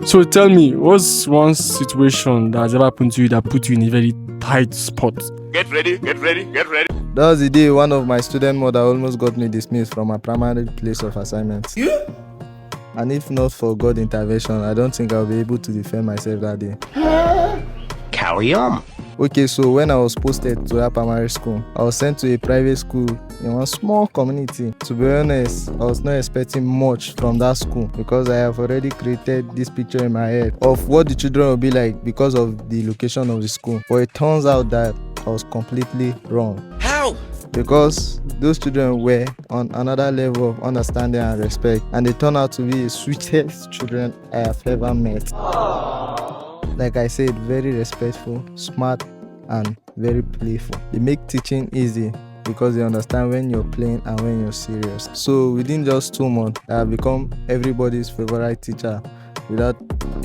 So tell me, what's one situation that has ever happened to you that put you in a very tight spot? Get ready. That was the day one of my student mother almost got me dismissed from my primary place of assignment. Yeah. And if not for God intervention, I don't think I'll be able to defend myself that day. Carry on. Okay, so when I was posted to that primary school, I was sent to a private school in one small community. To be honest, I was not expecting much from that school because I have already created this picture in my head of what the children will be like because of the location of the school. But it turns out that I was completely wrong. How? Because those children were on another level of understanding and respect, and they turned out to be the sweetest children I have ever met. Like I said, very respectful, smart, and very playful. They make teaching easy because they understand when you're playing and when you're serious. So within just 2 months, I have become everybody's favorite teacher without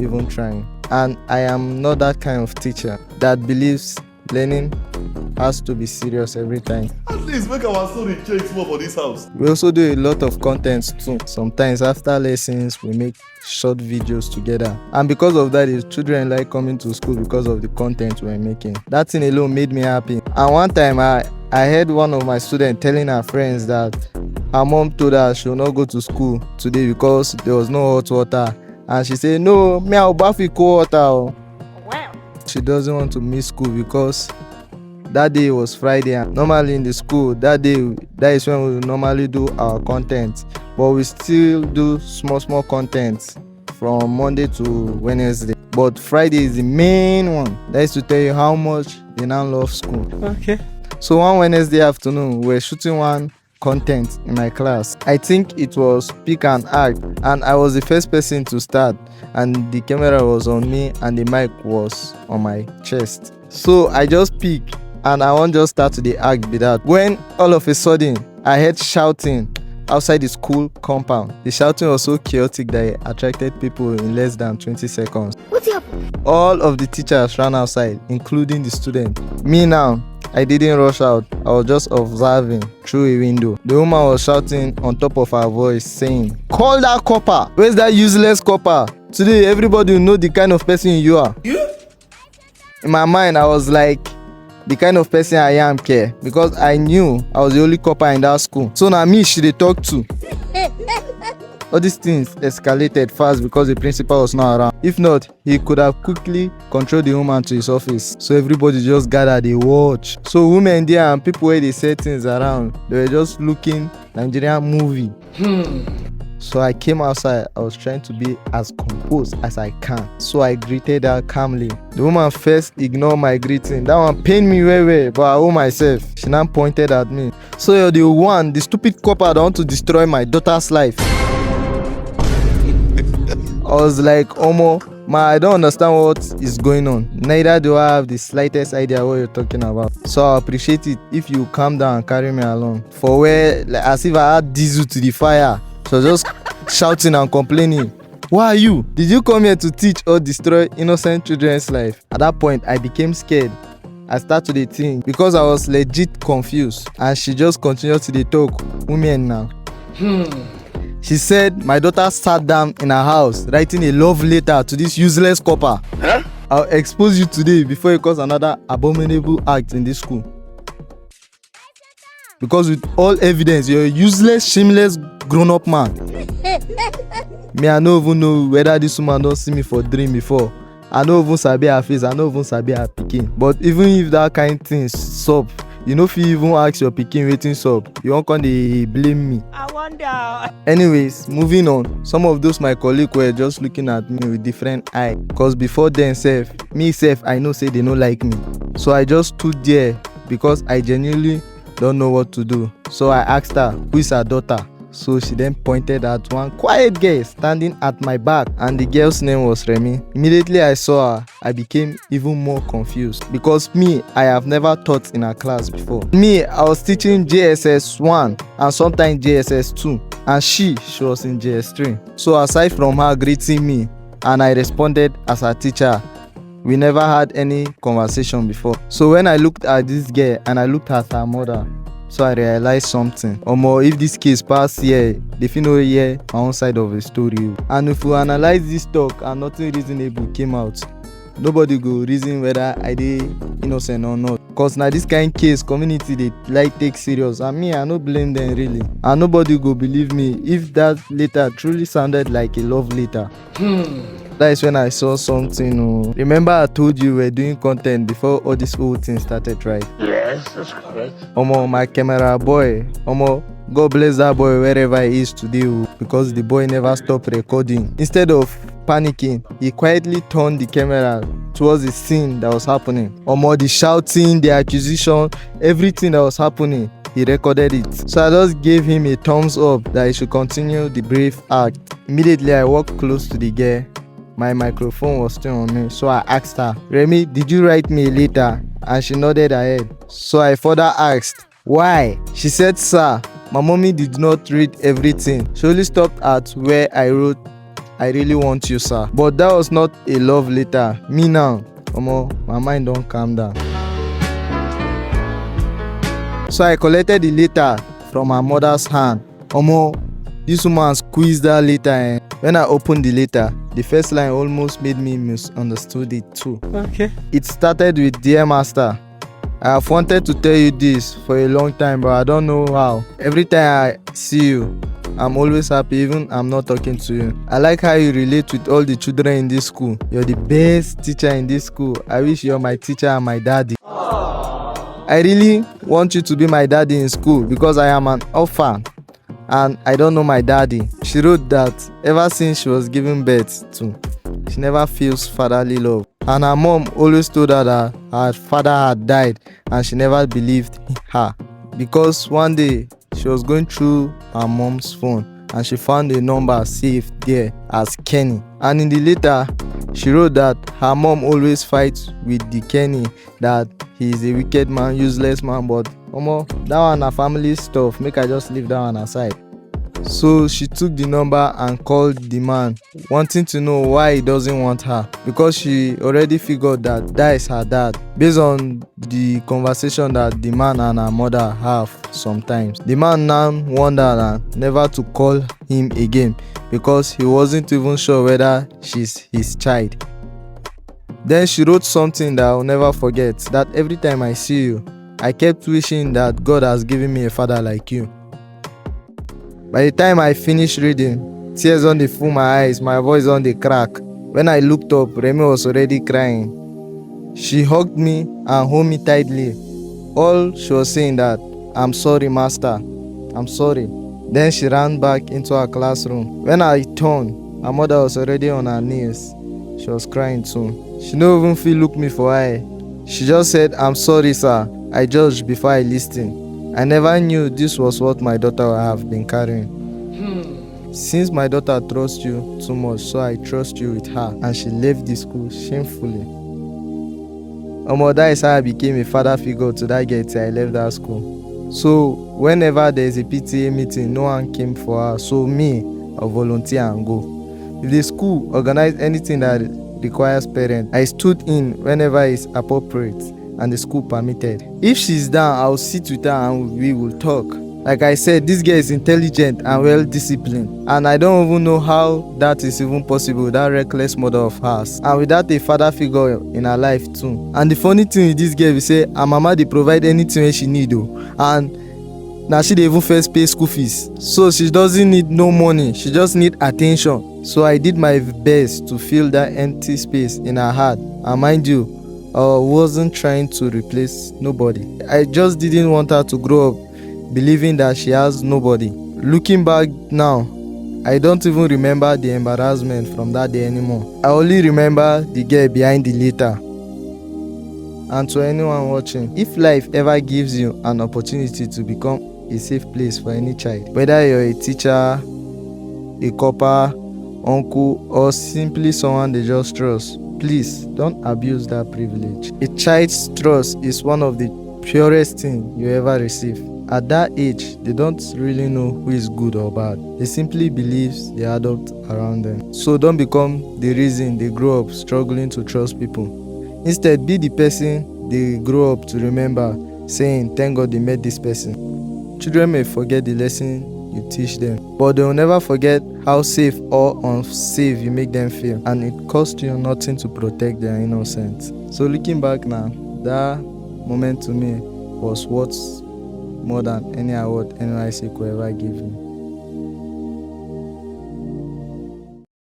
even trying. And I am not that kind of teacher that believes learning has to be serious every time. At least make our story change small for this house. We also do a lot of content too. Sometimes after lessons, we make short videos together. And because of that, the children like coming to school because of the content we're making. That thing alone made me happy. And one time I heard one of my students telling her friends that her mom told her she will not go to school today because there was no hot water. And she said, "No, me I'll bath with cold water." Wow. She doesn't want to miss school because that day was Friday, and normally in the school that is when we normally do our content, but we still do small content from Monday to Wednesday. But Friday is the main one. That is to tell you how much they now love school. Okay. So one Wednesday afternoon, we were shooting one content in my class. I think it was pick and act, and I was the first person to start, and the camera was on me and the mic was on my chest. So I just pick and I won't just start to the act be that. When all of a sudden I heard shouting outside the school compound. The shouting was so chaotic that it attracted people in less than 20 seconds. What's happening? All of the teachers ran outside, including the student. Me now, I didn't rush out. I was just observing through a window. The woman was shouting on top of her voice saying, "Call that copper! Where's that useless copper? Today everybody will know the kind of person you are." Yeah. In my mind, I was like, the kind of person I am care, because I knew I was the only copper in that school. So now me she dey talk to. All these things escalated fast because the principal was not around. If not, he could have quickly controlled the woman to his office. So everybody just gathered, they watch. So women there and people where they set things around, they were just looking Nigerian movie. So I came outside. I was trying to be as composed as I can. So I greeted her calmly. The woman first ignored my greeting. That one pained me very, but I owe myself. She now pointed at me. "So you're the one, the stupid copper that want to destroy my daughter's life." I was like, "Omo, ma, I don't understand what is going on. Neither do I have the slightest idea what you're talking about. So I appreciate it if you calm down and carry me along." For where, like, as if I had diesel to the fire. So just shouting and complaining. "Why are you? Did you come here to teach or destroy innocent children's life?" At that point, I became scared. I started to think because I was legit confused. And she just continued to talk. Women now. She said my daughter sat down in her house writing a love letter to this useless copper. Huh? I'll expose you today before you cause another abominable act in this school. Because with all evidence, you're a useless, shameless, grown-up man. Me, I don't even know whether this woman don't see me for dream before. I don't even sabi her face, I don't even sabi her pikin. But even if that kind thing sup, you know if you even ask your pikin wetin sup, you won't come dey blame me. I wonder. Anyways, moving on. Some of those my colleagues were just looking at me with different eye. Cause before then me I know say they no like me. So I just stood there because I genuinely don't know what to do. So I asked her who is her daughter. So she then pointed at one quiet girl standing at my back, and the girl's name was Remy. Immediately I saw her, I became even more confused because I have never taught in her class before. I was teaching JSS 1 and sometimes JSS 2, and she was in JS 3. So aside from her greeting me and I responded as her teacher, we never had any conversation before. So when I looked at this girl and I looked at her mother, So I realized something. Omo, if this case pass here, they fit no hear my own side of the story. And if we analyze this talk and nothing reasonable came out, nobody go reason whether I dey innocent or not. Cause na this kind case community dey like take serious, and me I no blame them really. And nobody go believe me if that letter truly sounded like a love letter. That is when I saw something. Remember I told you we were doing content before all this whole thing started, right? Yes, that's correct. Omo, my camera boy, omo, God bless that boy wherever he is today, because the boy never stopped recording. Instead of panicking, he quietly turned the camera towards the scene that was happening. Omo, the shouting, the accusation, everything that was happening, he recorded it. So I just gave him a thumbs up that he should continue the brave act. Immediately I walked close to the girl. My microphone was still on me, so I asked her, Remy, did you write me a letter? And she nodded her head. So I further asked, why? She said, sir, my mommy did not read everything. She only stopped at where I wrote, I really want you, sir. But that was not a love letter. Me now, omo, my mind don't calm down. So I collected the letter from her mother's hand. Omo, this woman squeezed that letter. When I opened the letter, the first line almost made me misunderstood it too. Okay. It started with, Dear Master, I have wanted to tell you this for a long time, but I don't know how. Every time I see you, I'm always happy even I'm not talking to you. I like how you relate with all the children in this school. You're the best teacher in this school. I wish you're my teacher and my daddy. I really want you to be my daddy in school because I am an orphan and I don't know my daddy. She wrote that ever since she was giving birth to, she never feels fatherly love. And her mom always told her that her father had died and she never believed her. Because one day she was going through her mom's phone and she found a number saved there as Kenny. And in the letter, she wrote that her mom always fights with the Kenny, that he is a wicked man, useless man, but omo, that one na family stuff, make I just leave that one aside. So she took the number and called the man, wanting to know why he doesn't want her, because she already figured that is her dad, based on the conversation that the man and her mother have sometimes. The man now wondered never to call him again because he wasn't even sure whether she's his child. Then she wrote something that I'll never forget, that every time I see you, I kept wishing that God has given me a father like you. By the time I finished reading, tears on the full my eyes, my voice on the crack. When I looked up, Remy was already crying. She hugged me and held me tightly. All she was saying that, I'm sorry, master, I'm sorry. Then she ran back into her classroom. When I turned, her mother was already on her knees. She was crying too. She no even feel look me for eye. She just said, I'm sorry, sir. I judged before I listened. I never knew this was what my daughter would have been carrying. Since my daughter trusts you too much, so I trust you with her, and she left the school shamefully. Omo, that is how I became a father figure to that girl till I left that school. So whenever there is a PTA meeting, no one came for her, so me, I'll volunteer and go. If the school organize anything that requires parents, I stood in whenever it's appropriate and the school permitted. If she's down, I'll sit with her and we will talk. Like I said, this girl is intelligent and well disciplined, and I don't even know how that is even possible, that reckless mother of hers, and without a father figure in her life too. And the funny thing with this girl is say her mama dey provide anything wey she need and na she dey even first pay school fees, so she doesn't need no money, she just need attention. So I did my best to fill that empty space in her heart, and mind you, I wasn't trying to replace nobody. I just didn't want her to grow up believing that she has nobody. Looking back now, I don't even remember the embarrassment from that day anymore. I only remember the girl behind the letter. And to anyone watching, if life ever gives you an opportunity to become a safe place for any child, whether you're a teacher, a copper, uncle, or simply someone they just trust, please don't abuse that privilege. A child's trust is one of the purest things you ever receive. At that age, they don't really know who is good or bad. They simply believe the adult around them. So don't become the reason they grow up struggling to trust people. Instead, be the person they grow up to remember, saying, thank God they met this person. Children may forget the lesson you teach them, but they will never forget how safe or unsafe you make them feel, and it cost you nothing to protect their innocence. So looking back now, that moment to me was worth more than any award NYSC could ever give me.